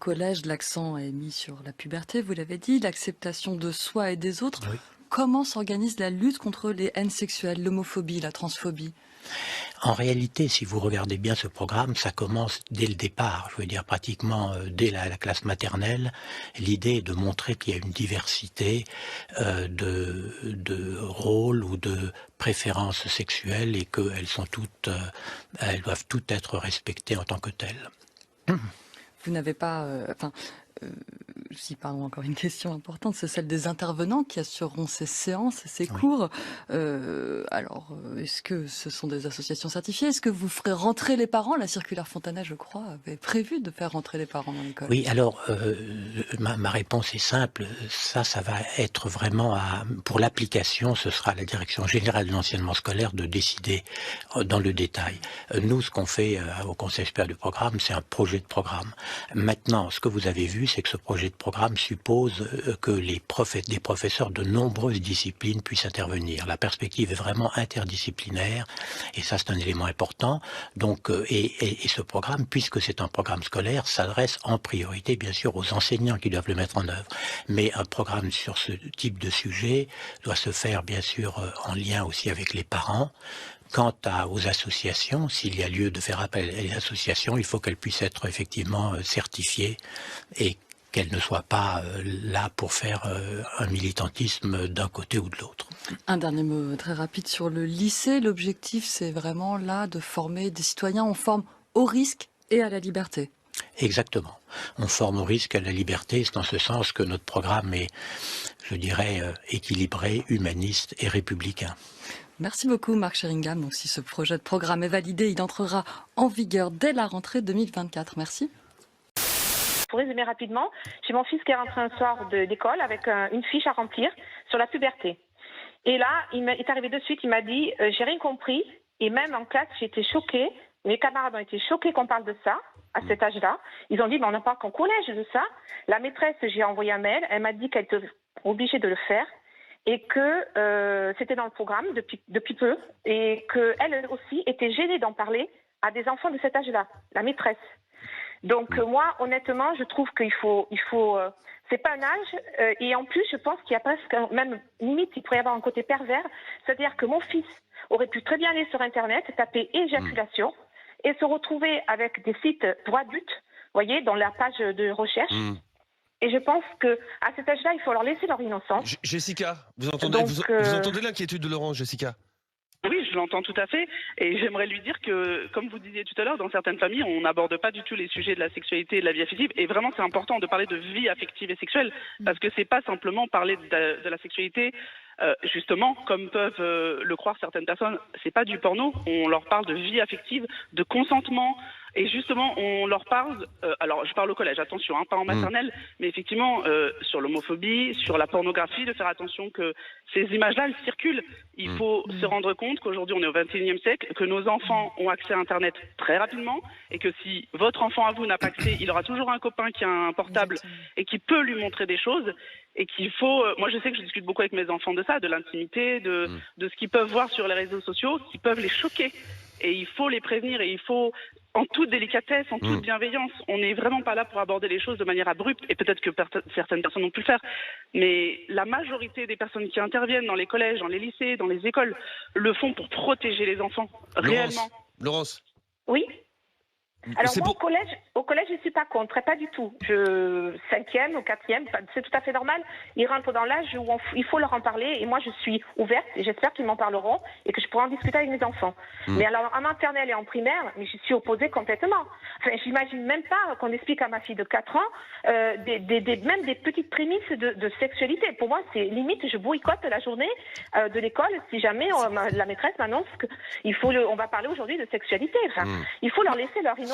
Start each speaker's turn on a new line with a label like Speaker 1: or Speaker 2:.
Speaker 1: collège, l'accent est mis sur la puberté, vous l'avez dit, l'acceptation de soi et des autres.
Speaker 2: Oui.
Speaker 1: Comment s'organise la lutte contre les haines sexuelles, l'homophobie, la transphobie?
Speaker 2: En réalité, si vous regardez bien ce programme, ça commence dès le départ, je veux dire pratiquement dès la classe maternelle. L'idée est de montrer qu'il y a une diversité de rôles ou de préférences sexuelles et qu'elles sont toutes, elles doivent toutes être respectées en tant que telles.
Speaker 1: Vous n'avez pas... si, pardon, encore une question importante, c'est celle des intervenants qui assureront ces séances et ces
Speaker 2: Oui.
Speaker 1: cours. Est-ce que ce sont des associations certifiées? Est-ce que vous ferez rentrer les parents? La circulaire Fontana, je crois, avait prévu de faire rentrer les parents dans l'école.
Speaker 2: Oui, alors ma réponse est simple. Ça va être vraiment pour l'application, ce sera à la direction générale de l'enseignement scolaire de décider dans le détail. Nous, ce qu'on fait au Conseil supérieur du programme, c'est un projet de programme. Maintenant, ce que vous avez vu, c'est que ce projet de programme suppose que des professeurs de nombreuses disciplines puissent intervenir. La perspective est vraiment interdisciplinaire, et ça, c'est un élément important. Donc, et ce programme, puisque c'est un programme scolaire, s'adresse en priorité, bien sûr, aux enseignants qui doivent le mettre en œuvre. Mais un programme sur ce type de sujet doit se faire, bien sûr, en lien aussi avec les parents. Quant aux associations, s'il y a lieu de faire appel à les associations, il faut qu'elles puissent être effectivement certifiées et qu'elles ne soient pas là pour faire un militantisme d'un côté ou de l'autre.
Speaker 1: Un dernier mot très rapide sur le lycée. L'objectif, c'est vraiment là de former des citoyens. On forme au risque et à la liberté.
Speaker 2: Exactement. On forme au risque à la liberté. C'est dans ce sens que notre programme est, je dirais, équilibré, humaniste et républicain.
Speaker 1: Merci beaucoup Marc Sheringham. Donc, si ce projet de programme est validé, il entrera en vigueur dès la rentrée 2024. Merci.
Speaker 3: Pour résumer rapidement, j'ai mon fils qui est rentré un soir d'école avec une fiche à remplir sur la puberté. Et là, il est arrivé de suite, il m'a dit « j'ai rien compris ». Et même en classe, j'ai été choquée. Mes camarades ont été choqués qu'on parle de ça, à cet âge-là. Ils ont dit « on n'a pas qu'en collège de ça ». La maîtresse, j'ai envoyé un mail, elle m'a dit qu'elle était obligée de le faire et que c'était dans le programme depuis peu et qu'elle aussi était gênée d'en parler à des enfants de cet âge-là, la maîtresse. Donc moi, honnêtement, je trouve qu'il faut, c'est pas un âge, et en plus, je pense qu'il y a presque, même limite, il pourrait y avoir un côté pervers, c'est-à-dire que mon fils aurait pu très bien aller sur Internet, taper éjaculation, et se retrouver avec des sites pour adultes, vous voyez, dans la page de recherche. Et je pense que à cet âge-là, il faut leur laisser leur innocence.
Speaker 4: Jessica, vous entendez l'inquiétude de Laurent, Jessica?
Speaker 5: Oui, je l'entends tout à fait. Et j'aimerais lui dire que, comme vous disiez tout à l'heure, dans certaines familles, on n'aborde pas du tout les sujets de la sexualité et de la vie affective. Et vraiment, c'est important de parler de vie affective et sexuelle. Parce que c'est pas simplement parler de la sexualité, justement, comme peuvent le croire certaines personnes. C'est pas du porno. On leur parle de vie affective, de consentement. Et justement, on leur parle, alors je parle au collège, attention, pas en maternelle, mais effectivement, sur l'homophobie, sur la pornographie, de faire attention que ces images-là, elles circulent. Il faut se rendre compte qu'aujourd'hui, on est au XXIe siècle, que nos enfants ont accès à Internet très rapidement, et que si votre enfant à vous n'a pas accès, il aura toujours un copain qui a un portable et qui peut lui montrer des choses, et qu'il faut... moi, je sais que je discute beaucoup avec mes enfants de ça, de l'intimité, de ce qu'ils peuvent voir sur les réseaux sociaux, qui peuvent les choquer. Et il faut les prévenir, et il faut... en toute délicatesse, en toute bienveillance. On n'est vraiment pas là pour aborder les choses de manière abrupte, et peut-être que certaines personnes ont pu le faire, mais la majorité des personnes qui interviennent dans les collèges, dans les lycées, dans les écoles, le font pour protéger les enfants, réellement.
Speaker 4: Laurence.
Speaker 3: Oui. Alors moi,
Speaker 4: bon.
Speaker 3: au collège, je ne suis pas contre, pas du tout. 5e ou 4e, c'est tout à fait normal. Ils rentrent dans l'âge où il faut leur en parler, et moi je suis ouverte, et j'espère qu'ils m'en parleront, et que je pourrai en discuter avec mes enfants. Mais alors en maternelle et en primaire, mais je suis opposée complètement. Enfin, j'imagine même pas qu'on explique à ma fille de 4 ans même des petites prémices de sexualité. Pour moi, c'est limite, je boycotte la journée de l'école si jamais la maîtresse m'annonce qu'on va parler aujourd'hui de sexualité. Enfin, il faut leur laisser leur innocence.